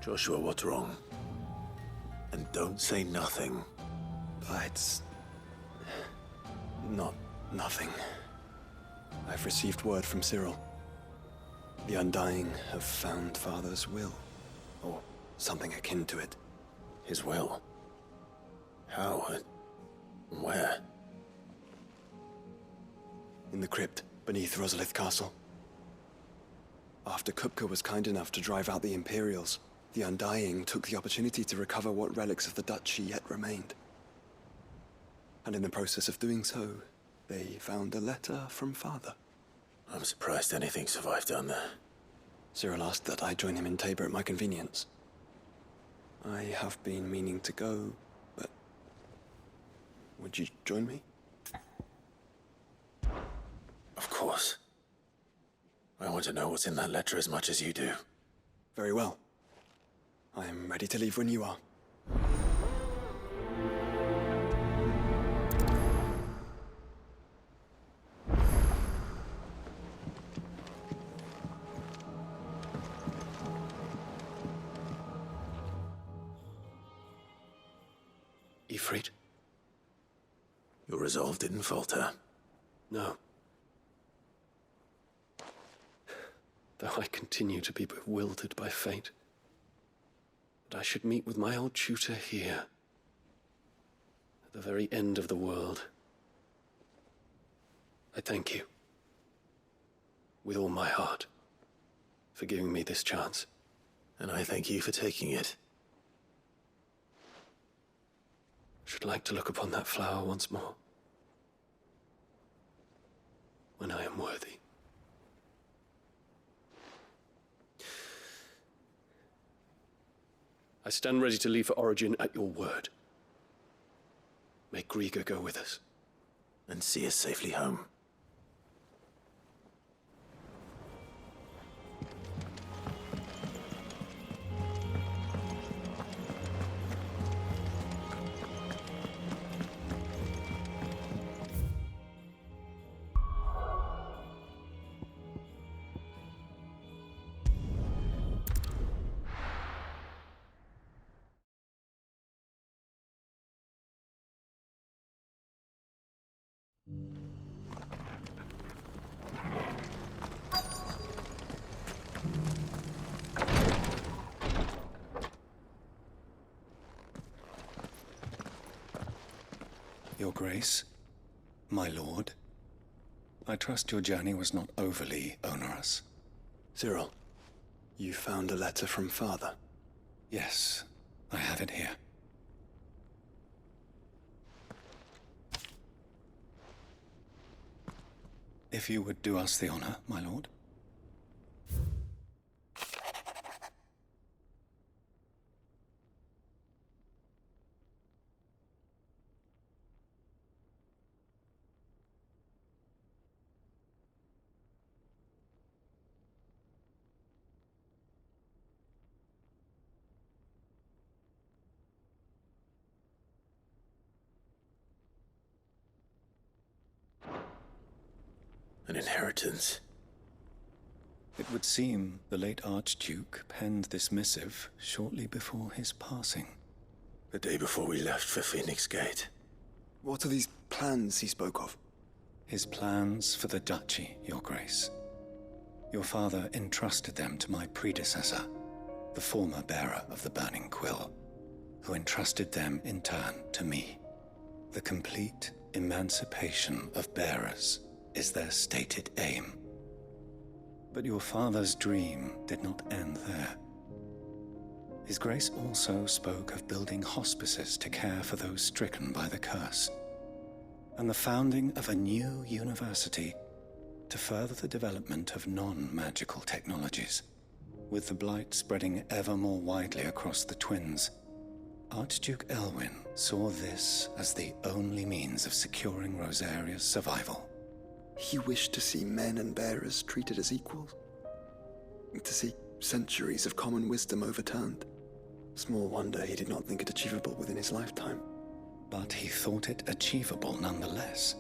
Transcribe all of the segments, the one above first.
Joshua, what's wrong? And don't say nothing. It's... not nothing. I've received word from Cyril. The Undying have found Father's will, or something akin to it. His will? How? And where? In the crypt beneath Rosalith Castle. After Kupka was kind enough to drive out the Imperials, the Undying took the opportunity to recover what relics of the Duchy yet remained. And in the process of doing so, they found a letter from Father. I'm surprised anything survived down there. Cyril asked that I join him in Tabor at my convenience. I have been meaning to go, but... would you join me? Of course. I want to know what's in that letter as much as you do. Very well. I am ready to leave when you are. Ifrit? Your resolve didn't falter. No. Though I continue to be bewildered by fate. That I should meet with my old tutor here, at the very end of the world. I thank you, with all my heart, for giving me this chance. And I thank you for taking it. I should like to look upon that flower once more, when I am worthy. I stand ready to leave for Origin at your word. May Griga go with us. And see us safely home. Your Grace, my lord, I trust your journey was not overly onerous. Cyril, you found a letter from Father. Yes, I have it here. If you would do us the honor, my lord. An inheritance. It would seem the late Archduke penned this missive shortly before his passing. The day before we left for Phoenix Gate. What are these plans he spoke of? His plans for the Duchy, Your Grace. Your father entrusted them to my predecessor, the former bearer of the Burning Quill, who entrusted them in turn to me. The complete emancipation of bearers is their stated aim. But your father's dream did not end there. His Grace also spoke of building hospices to care for those stricken by the curse, and the founding of a new university to further the development of non-magical technologies. With the blight spreading ever more widely across the twins, Archduke Elwyn saw this as the only means of securing Rosaria's survival. He wished to see men and bearers treated as equals. To see centuries of common wisdom overturned. Small wonder he did not think it achievable within his lifetime. But he thought it achievable nonetheless.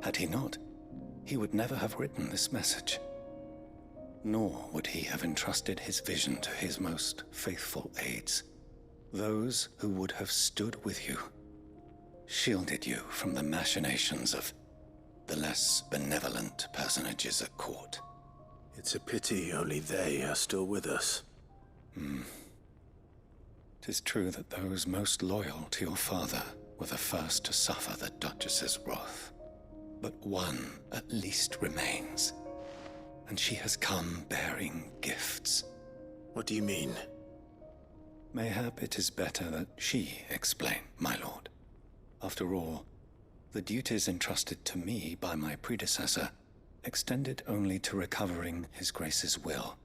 Had he not, he would never have written this message. Nor would he have entrusted his vision to his most faithful aides, those who would have stood with you, shielded you from the machinations of the less benevolent personages at court. It's a pity only they are still with us. 'Tis true that those most loyal to your father were the first to suffer the Duchess's wrath. But one at least remains, and she has come bearing gifts. What do you mean? Mayhap it is better that she explain, my lord. After all, the duties entrusted to me by my predecessor extended only to recovering His Grace's will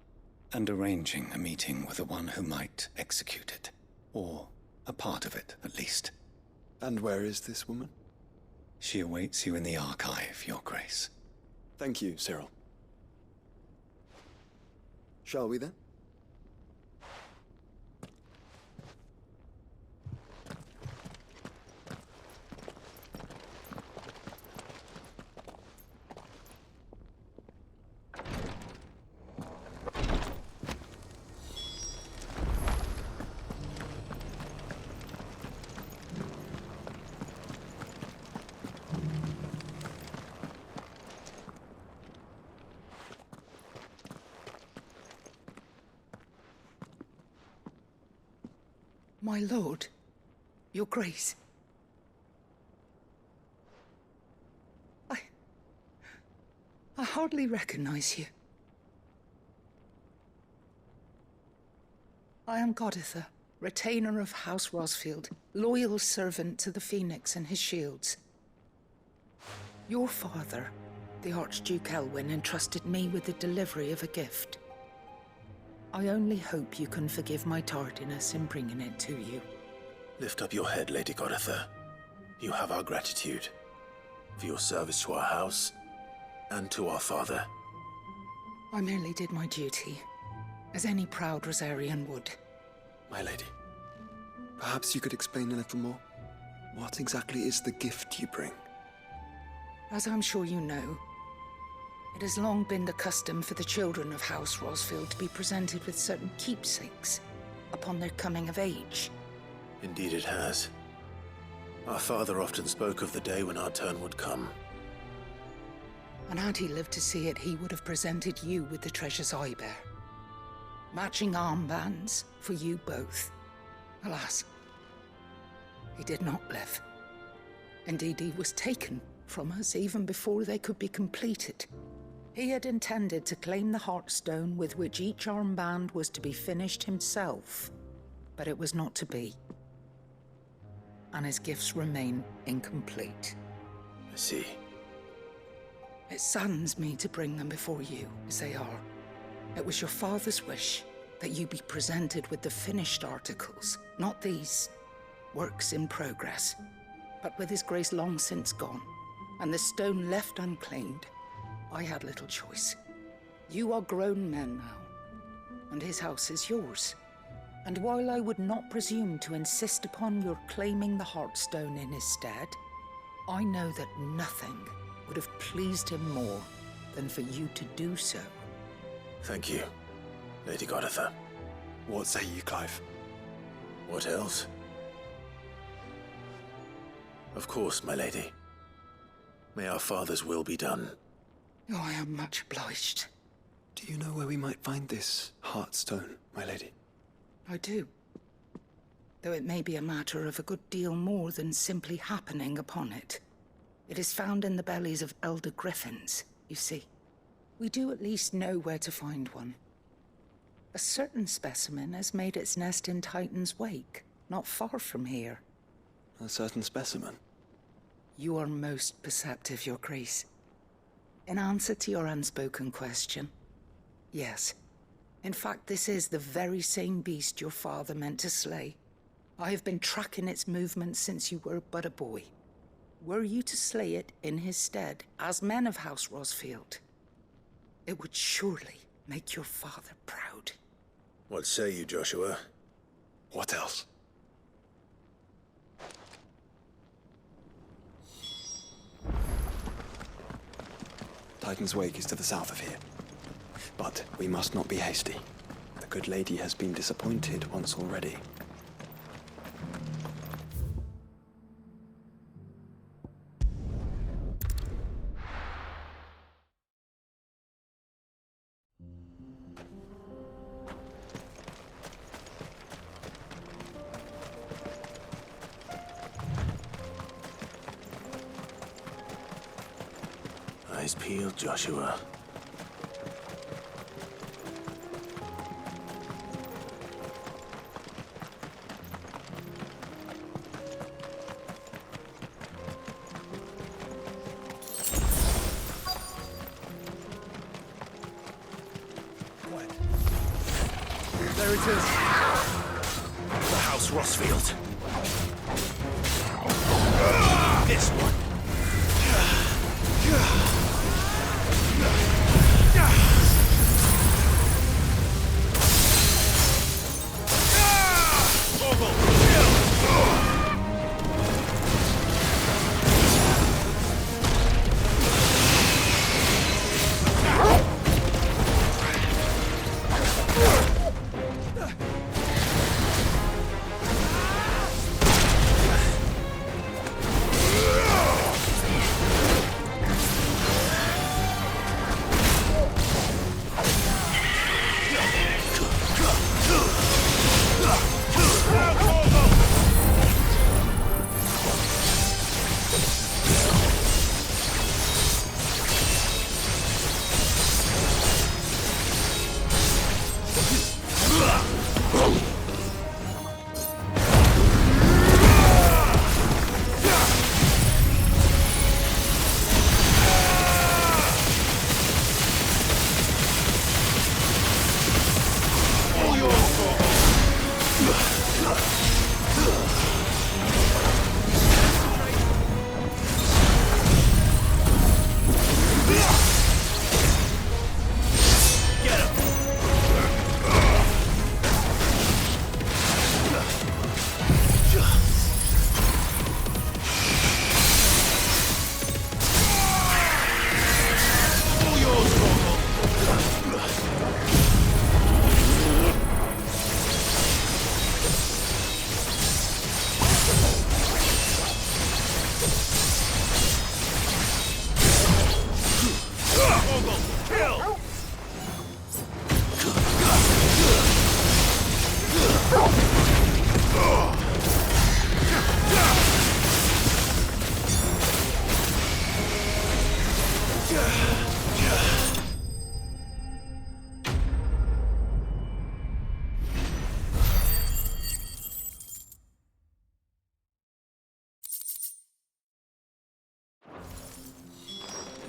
and arranging a meeting with the one who might execute it, or a part of it at least. And where is this woman? She awaits you in the archive, Your Grace. Thank you, Cyril. Shall we then? My lord, Your Grace. I hardly recognize you. I am Goditha, retainer of House Rosfield, loyal servant to the Phoenix and his shields. Your father, the Archduke Elwyn, entrusted me with the delivery of a gift. I only hope you can forgive my tardiness in bringing it to you. Lift up your head, Lady Goditha. You have our gratitude for your service to our house and to our father. I merely did my duty, as any proud Rosarian would. My lady, perhaps you could explain a little more? What exactly is the gift you bring? As I'm sure you know, it has long been the custom for the children of House Rosfield to be presented with certain keepsakes upon their coming of age. Indeed it has. Our father often spoke of the day when our turn would come. And had he lived to see it, he would have presented you with the treasures I bear. Matching armbands for you both. Alas, he did not live. Indeed, he was taken from us even before they could be completed. He had intended to claim the Heartstone with which each armband was to be finished himself, but it was not to be. And his gifts remain incomplete. I see. It saddens me to bring them before you, as they are. It was your father's wish that you be presented with the finished articles, not these works in progress, but with His Grace long since gone, and the stone left unclaimed. I had little choice. You are grown men now, and his house is yours. And while I would not presume to insist upon your claiming the Heartstone in his stead, I know that nothing would have pleased him more than for you to do so. Thank you, Lady Goditha. What say you, Clive? What else? Of course, my lady. May our father's will be done. Oh, I am much obliged. Do you know where we might find this Heartstone, my lady? I do. Though it may be a matter of a good deal more than simply happening upon it. It is found in the bellies of elder griffins, you see. We do at least know where to find one. A certain specimen has made its nest in Titan's Wake, not far from here. A certain specimen? You are most perceptive, Your Grace. In answer to your unspoken question, yes. In fact, this is the very same beast your father meant to slay. I have been tracking its movements since you were but a boy. Were you to slay it in his stead, as men of House Rosfield, it would surely make your father proud. What say you, Joshua? What else? Titan's Wake is to the south of here. But we must not be hasty. The good lady has been disappointed once already. Eyes peeled, Joshua. There it is. The House Rossfield. This one.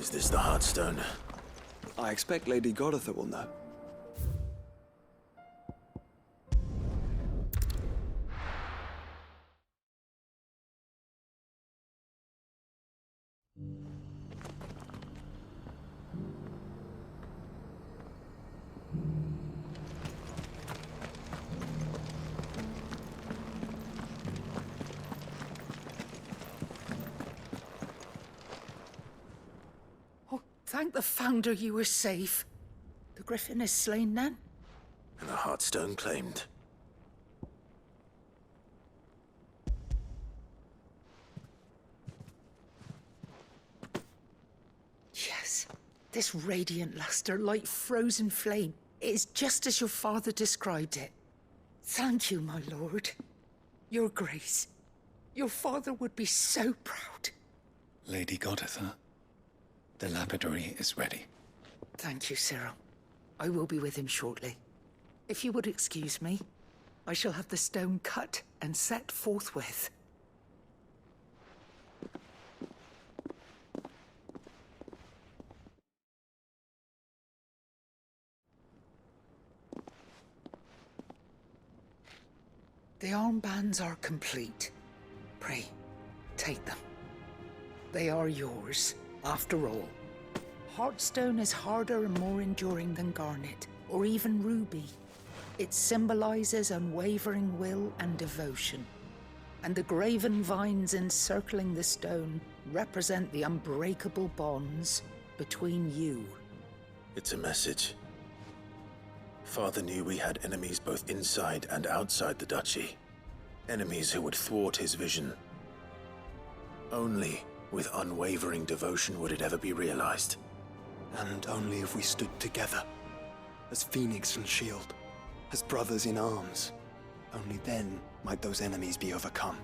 Is this the Heartstone? I expect Lady Goditha will know. Thank the Founder you were safe. The Griffin is slain then? And the Heartstone claimed. Yes. This radiant luster, like frozen flame. It is just as your father described it. Thank you, my lord. Your grace. Your father would be so proud. Lady Goditha, the lapidary is ready. Thank you, Cyril. I will be with him shortly. If you would excuse me, I shall have the stone cut and set forthwith. The armbands are complete. Pray, take them. They are yours, after all. Heartstone is harder and more enduring than garnet, or even ruby. It symbolizes unwavering will and devotion. And the graven vines encircling the stone represent the unbreakable bonds between you. It's a message. Father knew we had enemies both inside and outside the duchy. Enemies who would thwart his vision. Only with unwavering devotion would it ever be realized. And only if we stood together, as Phoenix and Shield, as brothers in arms, only then might those enemies be overcome.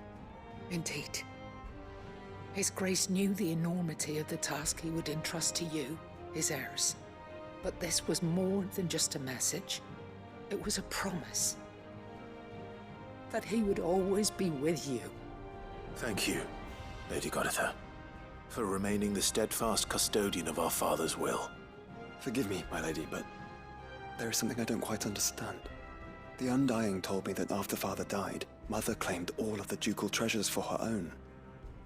Indeed. His Grace knew the enormity of the task he would entrust to you, his heirs. But this was more than just a message. It was a promise. That he would always be with you. Thank you, Lady Goditha, for remaining the steadfast custodian of our father's will. Forgive me, my lady, but there is something I don't quite understand. The Undying told me that after Father died, Mother claimed all of the ducal treasures for her own.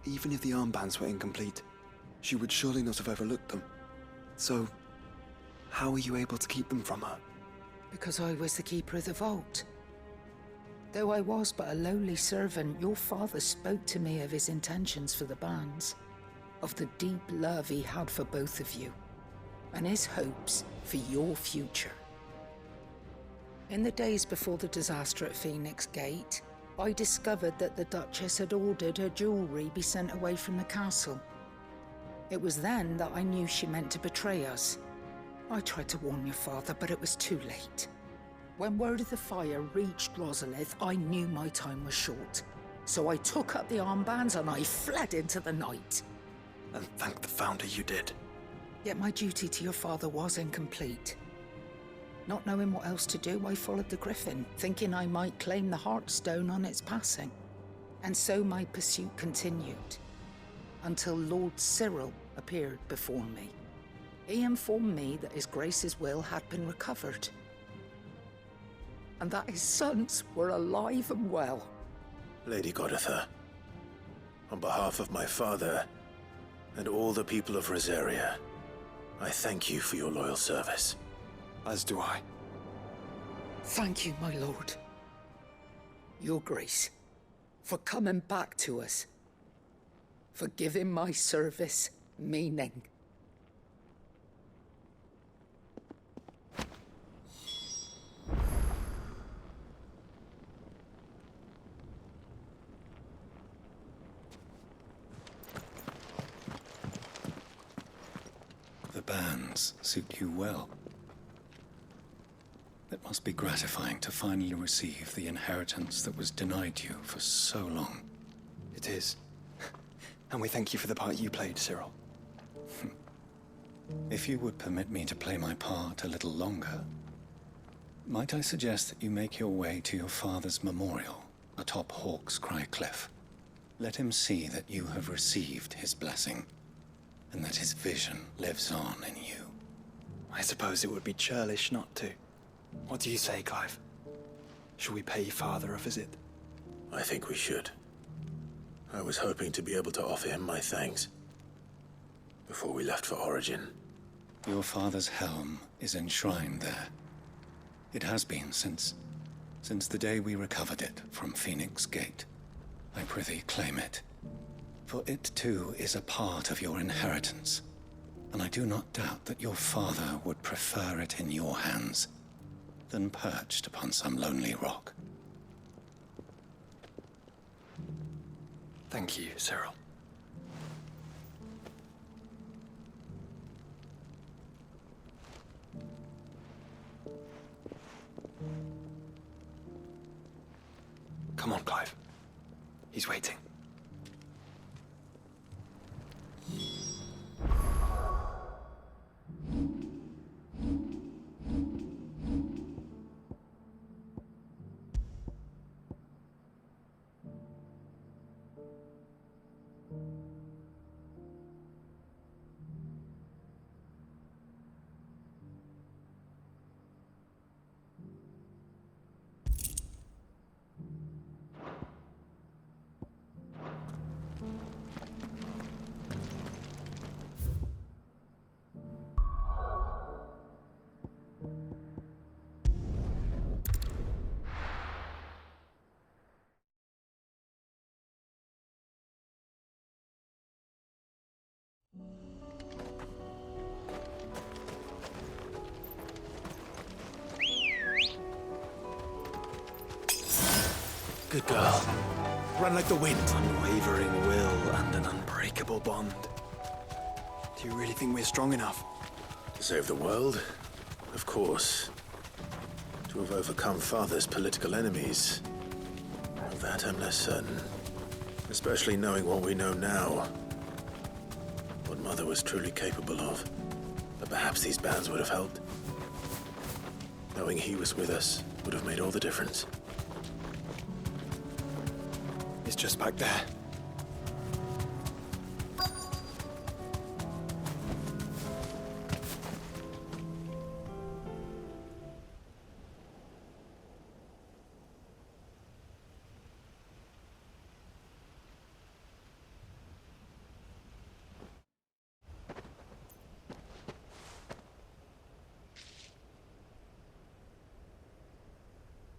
Even if the armbands were incomplete, she would surely not have overlooked them. So, how were you able to keep them from her? Because I was the keeper of the vault. Though I was but a lowly servant, your father spoke to me of his intentions for the bands, of the deep love he had for both of you, and his hopes for your future. In the days before the disaster at Phoenix Gate, I discovered that the Duchess had ordered her jewelry be sent away from the castle. It was then that I knew she meant to betray us. I tried to warn your father, but it was too late. When word of the fire reached Rosalith, I knew my time was short. So I took up the armbands and I fled into the night. And thank the Founder you did. Yet my duty to your father was incomplete. Not knowing what else to do, I followed the Griffin, thinking I might claim the Heartstone on its passing. And so my pursuit continued, until Lord Cyril appeared before me. He informed me that His Grace's will had been recovered, and that his sons were alive and well. Lady Goditha, on behalf of my father and all the people of Rosaria, I thank you for your loyal service. As do I. Thank you, my lord. Your Grace, for coming back to us, for giving my service meaning. The bands suit you well. It must be gratifying to finally receive the inheritance that was denied you for so long. It is. And we thank you for the part you played, Cyril. If you would permit me to play my part a little longer, might I suggest that you make your way to your father's memorial atop Hawk's Cry Cliff? Let him see that you have received his blessing, and that his vision lives on in you. I suppose it would be churlish not to. What do you say, Clive? Shall we pay Father a visit? I think we should. I was hoping to be able to offer him my thanks before we left for Origin. Your father's helm is enshrined there. It has been since the day we recovered it from Phoenix Gate. I prithee claim it, for it too is a part of your inheritance, and I do not doubt that your father would prefer it in your hands than perched upon some lonely rock. Thank you, Cyril. Come on, Clive. He's waiting. Good girl. Run like the wind. Unwavering will and an unbreakable bond. Do you really think we're strong enough? To save the world? Of course. To have overcome Father's political enemies? Of that I'm less certain. Especially knowing what we know now. What Mother was truly capable of. But perhaps these bands would have helped. Knowing he was with us would have made all the difference. It's just back there.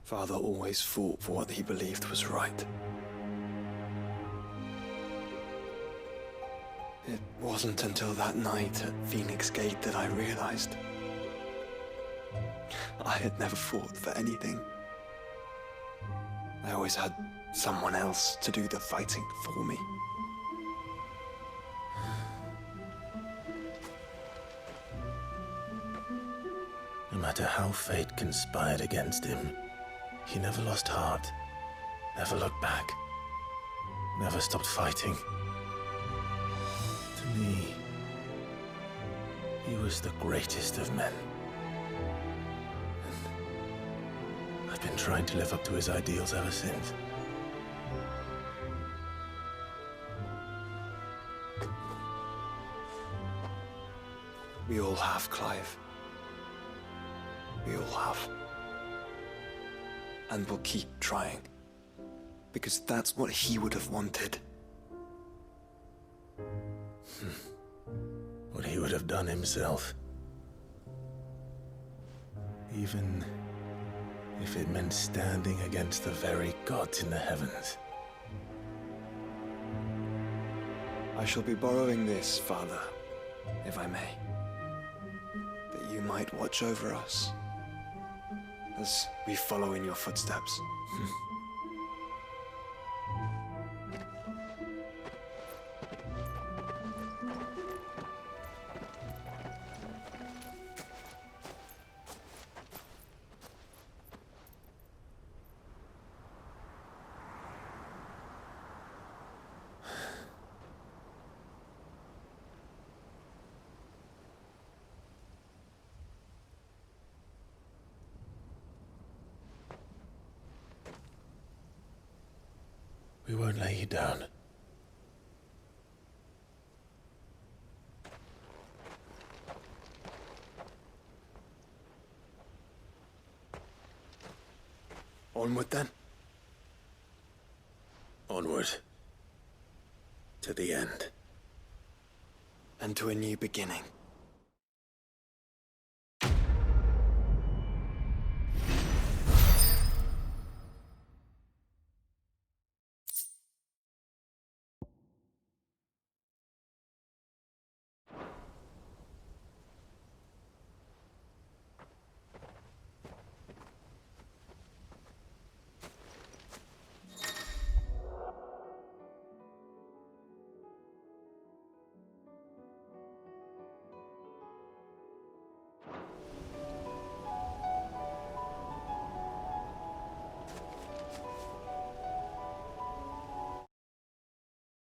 Father always fought for what he believed was right. It wasn't until that night at Phoenix Gate that I realized I had never fought for anything. I always had someone else to do the fighting for me. No matter how fate conspired against him, he never lost heart, never looked back, never stopped fighting. To me, he was the greatest of men. And I've been trying to live up to his ideals ever since. We all have, Clive. We all have. And we'll keep trying. Because that's what he would have wanted. What he would have done himself. Even if it meant standing against the very gods in the heavens. I shall be borrowing this, Father, if I may. That you might watch over us as we follow in your footsteps. We won't lay you down. Onward then. Onward. To the end. And to a new beginning.